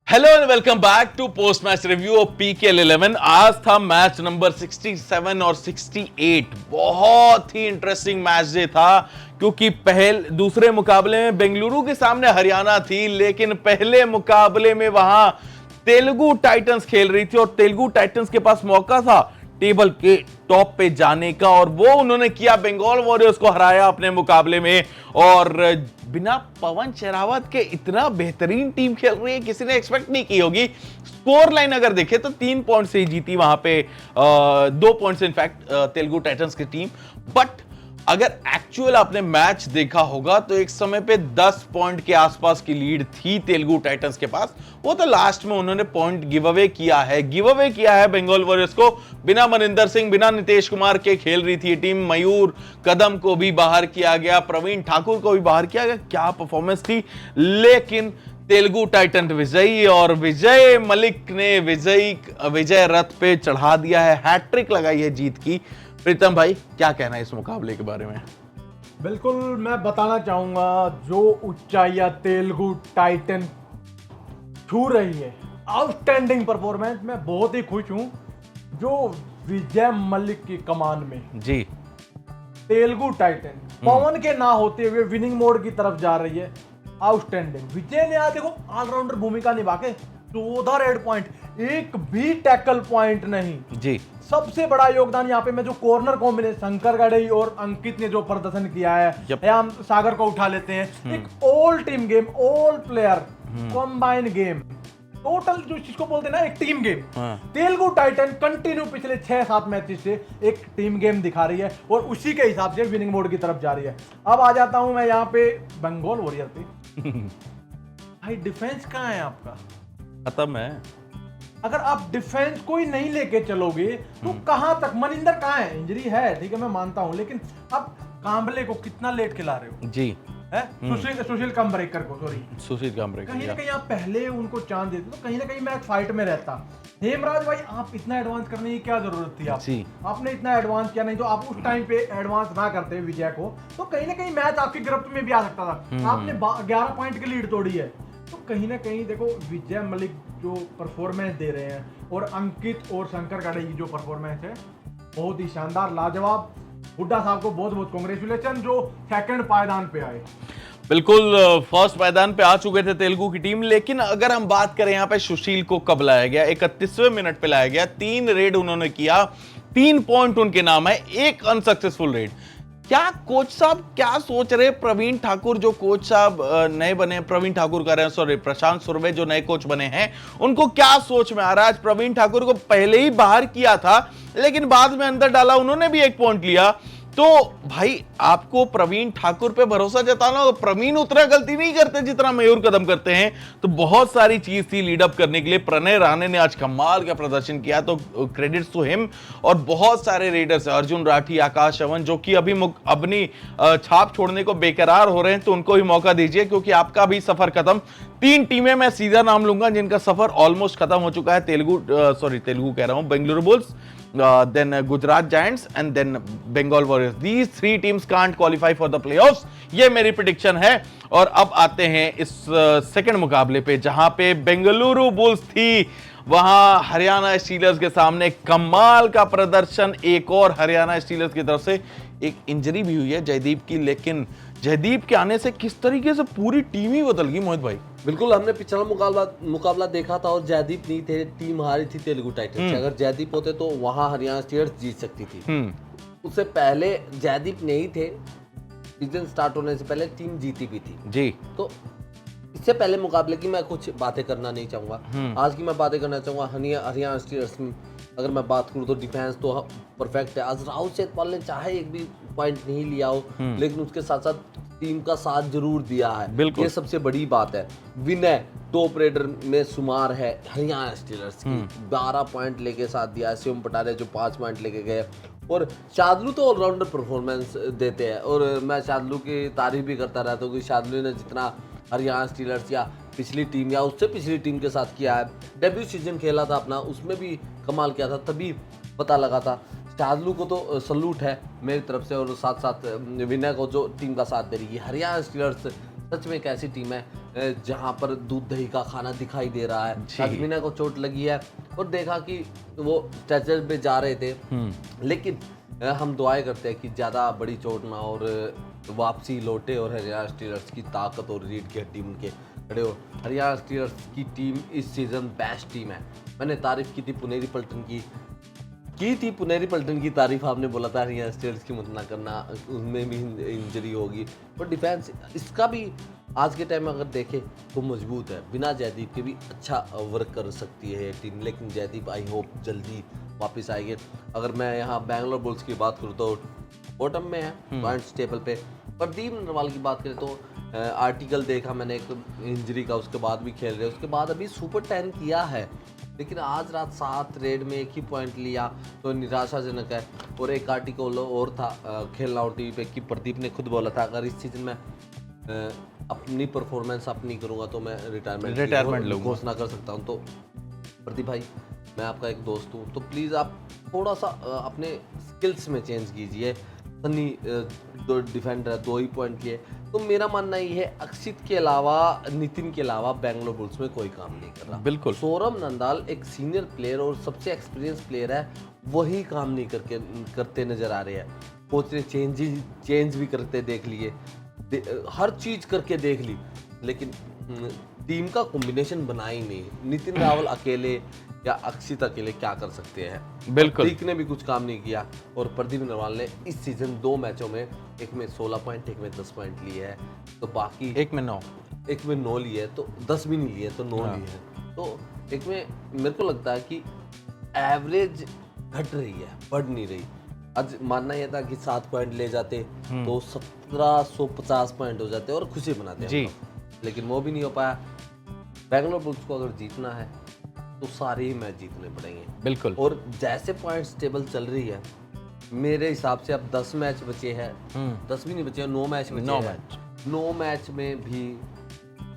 Hello and welcome back to post match review of PKL 11। आज था match number 67 और 68। बहुत ही इंटरेस्टिंग मैच डे था क्योंकि दूसरे मुकाबले में बेंगलुरु के सामने हरियाणा थी, लेकिन पहले मुकाबले में वहां तेलुगु टाइटंस खेल रही थी और तेलुगु टाइटंस के पास मौका था टेबल के टॉप पे जाने का, और वो उन्होंने किया। बंगाल वॉरियर्स को हराया अपने मुकाबले में, और बिना पवन शेरावत के इतना बेहतरीन टीम खेल रही है, किसी ने एक्सपेक्ट नहीं की होगी। स्कोर लाइन अगर देखे तो 3 पॉइंट से ही जीती वहां पे, 2 पॉइंट से इनफैक्ट तेलुगु टाइटंस की टीम। बट अगर एक्चुअल आपने मैच देखा होगा तो एक समय पे 10 पॉइंट के आसपास की लीड थी तेलुगु टाइटंस के पास। वो तो लास्ट में उन्होंने पॉइंट गिव अवे किया है बंगाल वॉरियर्स को। बिना मनिंदर सिंह, बिना नीतीश कुमार के खेल रही थी टीम। मयूर कदम को भी बाहर किया गया, प्रवीण ठाकुर को भी बाहर किया गया। क्या परफॉर्मेंस थी, लेकिन तेलुगु टाइटन विजयी, और विजय मलिक ने विजय रथ पे चढ़ा दिया है। हैट्रिक लगाई है जीत की। प्रीतम भाई, क्या कहना है इस मुकाबले के बारे में? बिल्कुल, मैं बताना चाहूंगा जो ऊंचाइयां तेलुगु टाइटन छू रही है, आउटस्टैंडिंग परफॉर्मेंस। मैं बहुत ही खुश हूं जो विजय मलिक की कमान में जी तेलुगु टाइटन पवन के ना होते हुए विनिंग मोड की तरफ जा रही है। आउटस्टैंडिंग विजय ने आज देखो ऑलराउंडर भूमिका निभा के 14 रेड पॉइंट, एक भी टैकल पॉइंट नहीं जी। सबसे बड़ा योगदान यहाँ पे मैं जो कॉर्नर कॉम्बिनेशन शंकर गड़ई और अंकित ने जो प्रदर्शन किया है, या हम सागर को उठा लेते हैं, एक all team game, all player combine game, total जो जिसको बोलते हैं ना एक team game. Telugu Titan continue पिछले 6-7 मैचेस से एक टीम गेम दिखा रही है और उसी के हिसाब से विनिंग मोड की तरफ जा रही है। अब आ जाता हूं मैं यहाँ पे बंगाल वॉरियर पे। भाई डिफेंस कहाँ है आपका? खत्म है। अगर आप डिफेंस को ही नहीं लेके चलोगे तो कहां तक? मनिंदर कहां है? इंजरी है, ठीक है, मैं मानता हूं, लेकिन अब कांबले को कितना लेट खिला रहे हो जी है? सुशील काम्ब्रेकर को, सॉरी, सुशील काम्ब्रेकर, कहीं ना कहीं आप पहले उनको चांस देते तो कहीं ना कहीं मैच फाइट में रहता। हेमराज भाई, आप इतना एडवांस करने की क्या जरूरत थी? आपने इतना एडवांस किया नहीं तो आप उस टाइम पे एडवांस ना करते विजय को तो कहीं ना कहीं मैच आपकी गिरफ्त में भी आ सकता था। आपने 11 पॉइंट की लीड तोड़ी है, तो कहीं ना कहीं देखो विजय मलिक जो परफॉर्मेंस दे रहे हैं और अंकित और शंकर गड़ई की जो परफॉर्मेंस है बहुत ही शानदार, लाजवाब। हुड्डा साहब को बहुत बहुत कांग्रेचुलेशन जो सेकंड पायदान पे आए। बिल्कुल, फर्स्ट पायदान पे आ चुके थे तेलुगु की टीम, लेकिन अगर हम बात करें यहाँ पे सुशील को कब लाया गया, 31वें मिनट पे लाया गया। 3 रेड उन्होंने किया, 3 पॉइंट उनके नाम है, एक अनसक्सेसफुल रेड। क्या कोच साहब क्या सोच रहे? प्रवीण ठाकुर जो कोच साहब नए बने, प्रवीण ठाकुर कह रहे हैं, सॉरी, प्रशांत सुरवे जो नए कोच बने हैं, उनको क्या सोच में आ रहा है? आज प्रवीण ठाकुर को पहले ही बाहर किया था, लेकिन बाद में अंदर डाला, उन्होंने भी 1 पॉइंट लिया। तो भाई आपको प्रवीण ठाकुर पे भरोसा जताना होगा। प्रवीण उतना गलती नहीं करते जितना मयूर कदम करते हैं। तो बहुत सारी चीज थी लीड अप करने के लिए। प्रणय राणे ने आज कमाल का प्रदर्शन किया, तो क्रेडिट्स टू हिम। और बहुत सारे रेडर्स, अर्जुन राठी, आकाश अवन, जो कि अभी अपनी छाप छोड़ने को बेकरार हो रहे हैं, तो उनको भी मौका दीजिए क्योंकि आपका भी सफर खत्म। 3 टीमें मैं सीधा नाम लूंगा जिनका सफर ऑलमोस्ट खत्म हो चुका है। तेलुगु कह रहा हूं, Bengaluru bulls, then Gujarat Giants and then Bengal Warriors. These 3 teams can't qualify for the playoffs. ये मेरी प्रिडिक्शन है। और अब आते हैं इस सेकंड मुकाबले पे, जहां पे बेंगलुरु बुल्स थी, वहां हरियाणा स्टीलर्स के सामने कमाल का प्रदर्शन एक और हरियाणा स्टीलर्स की तरफ से। एक इंजरी भी हुई है जयदीप की, लेकिन जयदीप के आने से किस तरीके से पूरी टीम ही बदल गई मोहित भाई। बिल्कुल, हमने पिछला मुकाबला देखा था और जयदीप नहीं थे, टीम हारी थी तेलुगु टाइटंस से। अगर जयदीप होते तो वहां हरियाणा स्टीलर्स जीत सकती थी। उससे पहले जयदीप नहीं थे, सीजन स्टार्ट होने से पहले टीम जीती भी थी जी। तो इससे पहले मुकाबले की मैं कुछ बातें करना नहीं चाहूंगा। आज की मैं बातें करना चाहूंगा हरियाणा स्टीलर्स में। अगर मैं बात करूं तो डिफेंस तो परफेक्ट है। आज राहुल चेतपाल ने चाहे एक भी पॉइंट नहीं लिया हो, लेकिन उसके साथ साथ टीम का साथ जरूर दिया है, ये सबसे बड़ी बात है। विनय टॉप रेडर में शुमार है हरियाणा स्टीलर्स की, 12 पॉइंट लेके साथ दिया है। शिवम पटारे जो 5 पॉइंट लेके गए, और शादलू तो ऑलराउंडर परफॉर्मेंस देते हैं। और मैं शादलू की तारीफ भी करता रहता हूँ कि शादलू ने जितना हरियाणा स्टीलर्स या पिछली टीम या उससे पिछली टीम के साथ किया है, डेब्यू सीजन खेला था अपना, उसमें भी कमाल किया था, तभी पता लगा था। शादलू को तो सल्यूट है मेरी तरफ से, और साथ साथ विनय को जो टीम का साथ दे रही है। हरियाणा स्टीलर्स सच में एक ऐसी टीम है जहां पर दूध दही का खाना दिखाई दे रहा है। जी। अजमीना को चोट लगी है और देखा कि वो स्ट्रेचर पे जा रहे थे, लेकिन हम दुआएं करते हैं कि ज़्यादा बड़ी चोट ना और वापसी लौटे और हरियाणा स्टीलर्स की ताकत और रीढ़ की हड्डी उनके खड़े हो। हरियाणा स्टीलर्स की टीम इस सीज़न बेस्ट टीम है। मैंने तारीफ की थी पुनेरी पल्टन की पुनेरी पल्टन की तारीफ आपने बोला था हरियाणा स्टीलर्स की मत ना करना, उनमें भी इंजरी होगी। और डिफेंस इसका भी आज के टाइम में अगर देखें तो मजबूत है। बिना जयदीप के भी अच्छा वर्क कर सकती है टीम, लेकिन जयदीप आई होप जल्दी वापस आएंगे। अगर मैं यहाँ बैंगलोर बुल्स की बात करूँ तो बॉटम में है पॉइंट्स टेबल पे। प्रदीप नरवाल की बात करें तो आर्टिकल देखा मैंने एक इंजरी का, उसके बाद भी खेल रहे, उसके बाद अभी सुपर 10 किया है, लेकिन आज रात 7 रेड में एक ही पॉइंट लिया तो निराशाजनक है। और एक आर्टिकल और था खेलना और टीवी पे कि प्रदीप ने खुद बोला था अगर इस सीजन में अपनी परफॉर्मेंस अप नहीं करूँगा तो मैं रिटायरमेंट घोषणा कर सकता हूँ। तो प्रदीप भाई मैं आपका एक दोस्त हूँ, तो प्लीज़ आप थोड़ा सा अपने स्किल्स में चेंज कीजिए। सनी दो डिफेंडर है, 2 ही पॉइंट किए। तो मेरा मानना ये है अक्षित के अलावा, नितिन के अलावा बेंगलोर बुल्स में कोई काम नहीं कर रहा। बिल्कुल। सौरभ नंदाल एक सीनियर प्लेयर और सबसे एक्सपीरियंस प्लेयर है, वही काम नहीं करते नजर आ रहे हैं। कोच ने चेंज भी करते देख लिए, हर चीज करके देख ली, लेकिन टीम का कॉम्बिनेशन बना ही नहीं। नितिन रावल अकेले या अक्षित अकेले क्या कर सकते हैं। बिल्कुल। प्रतीक ने भी कुछ काम नहीं किया और प्रदीप नरवाल ने इस सीजन 2 मैचों में, एक में 16 पॉइंट, एक में 10 पॉइंट लिए हैं, तो बाकी एक में 9 लिए, तो 10 भी नहीं लिए तो 9 लिए हैं। तो एक में मेरे को लगता है कि एवरेज घट रही है, बढ़ नहीं रही। आज मानना यह था कि 7 पॉइंट ले जाते तो 1750 पॉइंट हो जाते और खुशी मनाते जी। लेकिन वो भी नहीं हो पाया। बैंगलोर बुल्स को अगर जीतना है तो सारे ही मैच जीतने पड़ेंगे। बिल्कुल। और जैसे पॉइंट्स टेबल चल रही है मेरे हिसाब से अब 10 मैच बचे हैं, 10 भी नहीं बचे, 9 मैच बचे हैं। 9 मैच में भी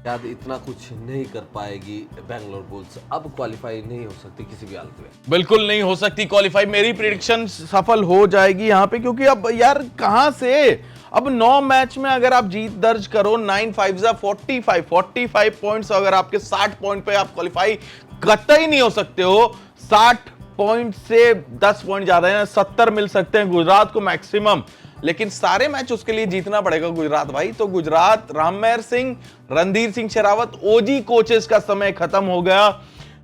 शायद इतना कुछ नहीं कर पाएगी बैंगलोर बुल्स। अब क्वालिफाई नहीं हो सकती किसी भी हालत में, बिल्कुल नहीं हो सकती क्वालिफाई। मेरी प्रेडिक्शन सफल हो जाएगी यहाँ पे, क्योंकि अब यार कहां से, अब 9 मैच में अगर आप जीत दर्ज करो, 9 5 45 पॉइंट्स, अगर आपके 60 पॉइंट पे आप क्वालिफाई कतई नहीं हो सकते हो। 60 पॉइंट से 10 पॉइंट ज्यादा है, 70 मिल सकते हैं गुजरात को मैक्सिमम, लेकिन सारे मैच उसके लिए जीतना पड़ेगा गुजरात भाई। तो गुजरात, राममहर सिंह, रणधीर सिंह शेरावत, ओजी कोचेस का समय खत्म हो गया।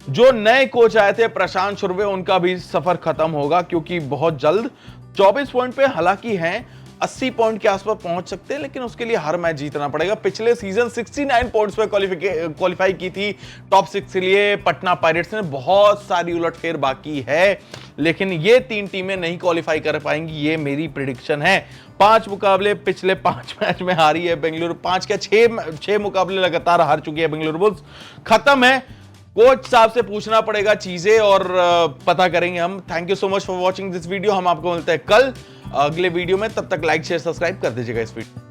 जो नए कोच आए थे प्रशांत शुरवे, उनका भी सफर खत्म होगा, क्योंकि बहुत जल्द 24 पॉइंट पे हालांकि हैं, 80 पॉइंट के आसपास पहुंच सकते हैं, लेकिन उसके लिए हर मैच जीतना पड़ेगा। पिछले सीजन 69 पॉइंट्स पे क्वालिफाई की थी टॉप 6 के लिए पटना पायरेट्स ने। बहुत सारी उलटफेर बाकी है, लेकिन ये 3 टीमें नहीं क्वालिफाई कर पाएंगी, ये मेरी प्रेडिक्शन है। 5 मुकाबले पिछले 5 मैच में हारी है बेंगलुरु, 5 क्या 6 मुकाबले लगातार हार चुकी है बेंगलुरु बुल्स। खत्म है, कोच साहब से पूछना पड़ेगा चीजें और पता करेंगे हम। Thank you so much for watching this video. हम आपको मिलते हैं कल अगले वीडियो में, तब तक लाइक शेयर सब्सक्राइब कर दीजिएगा इस वीडियो।